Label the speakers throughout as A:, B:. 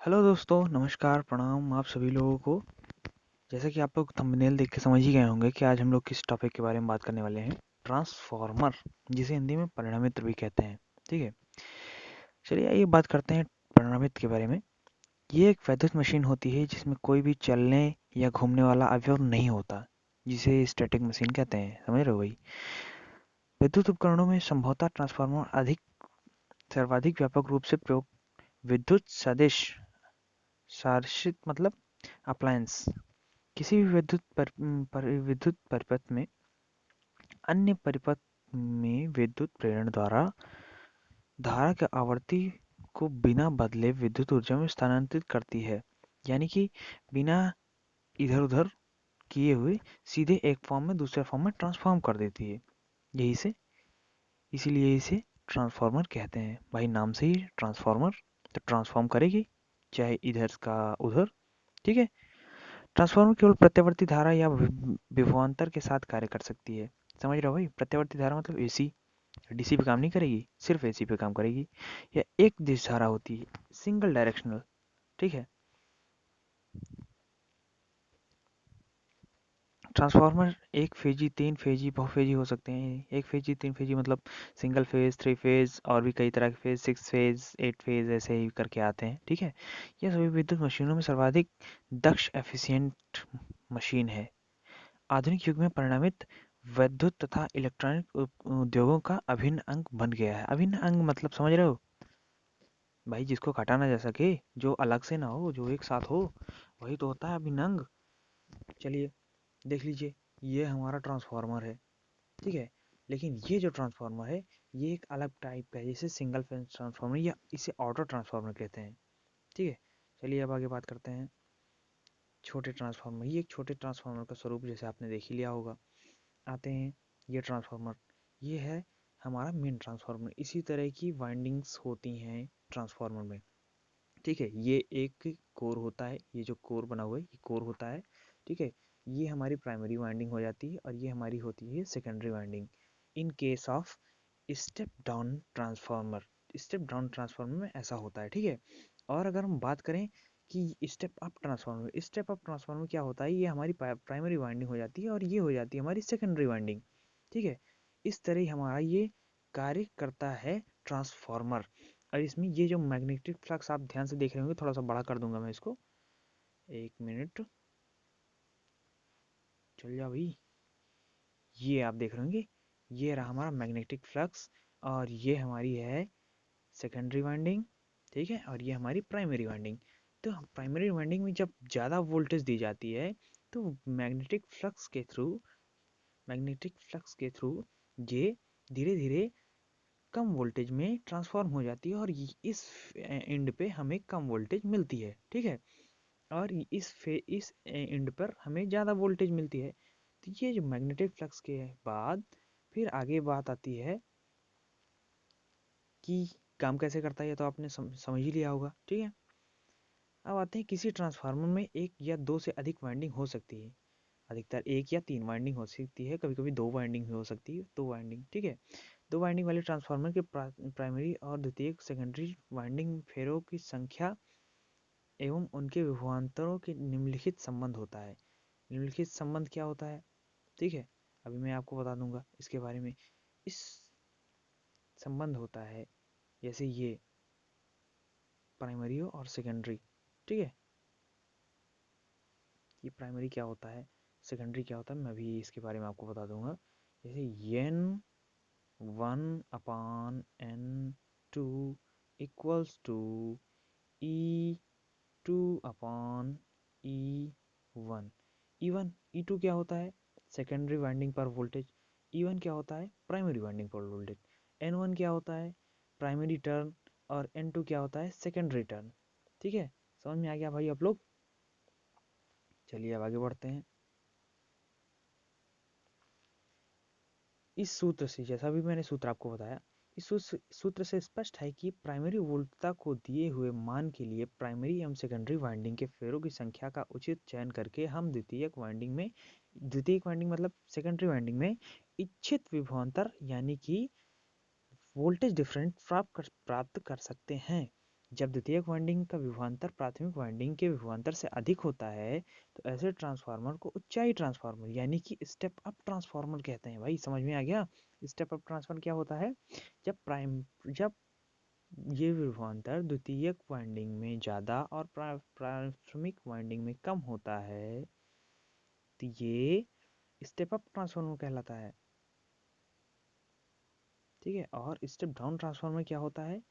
A: Hello दोस्तों, नमस्कार, प्रणाम आप सभी लोगों को। जैसा कि आप लोग थंबनेल देख के समझ ही गए होंगे कि आज हम लोग किस टॉपिक के बारे में बात करने वाले हैं। ट्रांसफॉर्मर, जिसे हिंदी में परिणामित्र भी कहते हैं। ठीक है, चलिए आइए बात करते हैं परिणामित्र के बारे में। ये एक वैद्युत मशीन होती है जिसमें कोई भी चलने या घूमने वाला अवयव नहीं होता, जिसे स्टैटिक मशीन कहते हैं। समझ रहे हो भाई? विद्युत उपकरणों में संभवतः ट्रांसफार्मर अधिक सर्वाधिक व्यापक रूप से प्रयोग विद्युत सदिश सार्षित मतलब अप्लायंस। किसी भी विद्युत परिपथ में अन्य परिपथ में विद्युत प्रेरण द्वारा धारा की आवृत्ति को बिना बदले विद्युत ऊर्जा में स्थानांतरित करती है। यानी कि बिना इधर उधर किए हुए सीधे एक फॉर्म में दूसरे फॉर्म में ट्रांसफॉर्म कर देती है। यही से इसीलिए इसे ट्रांसफॉर्मर कहते हैं। भाई नाम से ही ट्रांसफॉर्मर, तो ट्रांसफॉर्म करेगी चाहे इधर का उधर। ठीक है, ट्रांसफार्मर केवल प्रत्यावर्ती धारा या विभवांतर के साथ कार्य कर सकती है। समझ रहे हो भाई? प्रत्यावर्ती धारा मतलब एसी, डीसी पे काम नहीं करेगी, सिर्फ एसी पे काम करेगी। या एक दिश धारा होती है, सिंगल डायरेक्शनल। ठीक है, ट्रांसफार्मर एक फेजी, तीन फेजी, बहुफेजी हो सकते हैं। एक फेजी, तीन फेजी मतलब सिंगल फेज, थ्री फेज और भी कई तरह के phase, six phase, eight phase, ऐसे ही करके आते हैं। ठीक है, यह सभी विद्युत मशीनों में सर्वाधिक दक्ष एफिशिएंट मशीन है। आधुनिक युग में परिणामित विद्युत तथा इलेक्ट्रॉनिक उद्योगों का अभिन्न अंग बन गया है। अभिन्न अंग मतलब समझ रहे हो भाई? जिसको काटा ना जा सके, जो अलग से ना हो, जो एक साथ हो, वही तो होता है अभिन्न अंग। चलिए देख लीजिए, ये हमारा ट्रांसफार्मर है। ठीक है, लेकिन ये जो ट्रांसफार्मर है, ये एक अलग टाइप का है, जैसे सिंगल फेज ट्रांसफार्मर या इसे ऑटो ट्रांसफार्मर कहते हैं। ठीक है, चलिए अब आगे बात करते हैं छोटे ट्रांसफार्मर। ये एक छोटे ट्रांसफार्मर का स्वरूप जैसे आपने देख ही लिया होगा। आते हैं ये ट्रांसफार्मर, ये है हमारा मेन ट्रांसफार्मर। इसी तरह की वाइंडिंग्स होती हैं ट्रांसफार्मर में। ठीक है, ये एक कोर होता है, ये जो कोर बना हुआ है ये कोर होता है। ठीक है, ये हमारी प्राइमरी वाइंडिंग हो जाती है और ये हमारी होती है secondary winding. In case of step down transformer, step down transformer में ऐसा होता है। ठीक है, और अगर हम बात करें कि step up transformer, step up transformer क्या होता है, ये हमारी प्राइमरी वाइंडिंग हो जाती है और ये हो जाती है हमारी सेकेंडरी वाइंडिंग। ठीक है, इस तरह हमारा ये कार्य करता है ट्रांसफार्मर। और इसमें ये जो मैग्नेटिक फ्लक्स आप ध्यान से देख रहे होंगे, थोड़ा सा बड़ा कर दूंगा मैं इसको, एक मिनट, चल जा भाई। ये आप देख रहे होंगे, ये रहा हमारा मैग्नेटिक फ्लक्स और ये हमारी है सेकेंडरी वाइंडिंग। ठीक है, और ये हमारी प्राइमरी वाइंडिंग। तो प्राइमरी वाइंडिंग में जब ज़्यादा वोल्टेज दी जाती है तो मैग्नेटिक फ्लक्स के थ्रू ये धीरे धीरे कम वोल्टेज में ट्रांसफॉर्म हो जाती है और इस एंड पे हमें कम वोल्टेज मिलती है। ठीक है, और इस एंड पर हमें ज़्यादा वोल्टेज मिलती है। तो ये जो मैग्नेटिक फ्लक्स के बाद फिर आगे बात आती है कि काम कैसे करता है, ये तो आपने समझ ही लिया होगा। ठीक है, अब आते हैं किसी ट्रांसफार्मर में एक या दो से अधिक वाइंडिंग हो सकती है। अधिकतर एक या तीन वाइंडिंग हो सकती है, कभी कभी दो वाइंडिंग भी हो सकती है, दो वाइंडिंग। ठीक है, दो वाइंडिंग वाले ट्रांसफार्मर के प्राइमरी और द्वितीयक सेकेंडरी वाइंडिंग फेरों की संख्या एवं उनके विभवांतरों के निम्नलिखित संबंध होता है। निम्नलिखित संबंध क्या होता है? ठीक है, अभी मैं आपको बता दूंगा इसके बारे में। इस संबंध होता है जैसे ये प्राइमरी और सेकेंडरी। ठीक है, ये प्राइमरी क्या होता है, सेकेंडरी क्या होता है, मैं भी इसके बारे में आपको बता दूंगा। जैसे N one upon N two equals to E two upon E one. E one, E two क्या होता है? सेकेंडरी वाइंडिंग पर वोल्टेज। ई वन क्या होता है? प्राइमरी वाइंडिंग पर वोल्टेज। एन वन क्या होता है? Primary turn. और एन टू क्या होता है? Secondary turn. ठीक है, समझ में आ गया भाई आप लोग? चलिए अब आगे बढ़ते हैं। इस सूत्र से, जैसा भी मैंने सूत्र आपको बताया, इस सूत्र से स्पष्ट है कि प्राइमरी वोल्टता को दिए हुए मान के लिए प्राइमरी एवं सेकेंडरी वाइंडिंग के फेरों की संख्या का उचित चयन करके हम द्वितीयक वाइंडिंग मतलब सेकेंडरी वाइंडिंग में इच्छित विभवांतर यानी कि वोल्टेज डिफरेंस प्राप्त कर सकते हैं। जब द्वितीयक वाइंडिंग का विभवांतर प्राथमिक वाइंडिंग के विभवांतर से अधिक होता है तो ऐसे ट्रांसफार्मर को उच्चाई ट्रांसफार्मर यानी कि स्टेप अप ट्रांसफार्मर कहते हैं। भाई समझ में आ गया? स्टेप अप ट्रांसफार्मर क्या होता है? जब ये विभवांतर द्वितीयक वाइंडिंग में ज़्यादा और प्राथमिक वाइंडिंग में कम होता है तो ये स्टेप अप ट्रांसफार्मर कहलाता है। ठीक है। और स्टेप डाउन ट्रांसफार्मर क्या होता है?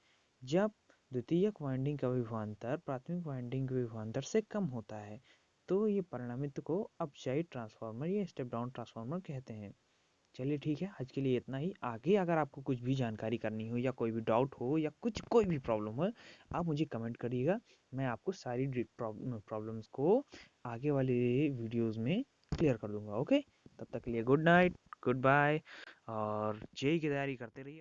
A: जब द्वितीयक वाइंडिंग का विभवांतर प्राथमिक वाइंडिंग के विभवांतर से कम होता है तो ये परिणामित को अपसाइड ट्रांसफार्मर या स्टेप डाउन ट्रांसफार्मर कहते हैं। चलिए ठीक है, आज के लिए इतना ही। आगे अगर आपको कुछ भी जानकारी करनी हो या कोई भी डाउट हो या कोई भी प्रॉब्लम हो, आप मुझे कमेंट करिएगा। मैं आपको सारी प्रॉब्लम्स को आगे वाले वीडियोस में क्लियर कर दूंगा। ओके, तब तक के लिए गुड नाइट, गुड बाय, और जेई की तैयारी करते रहिए।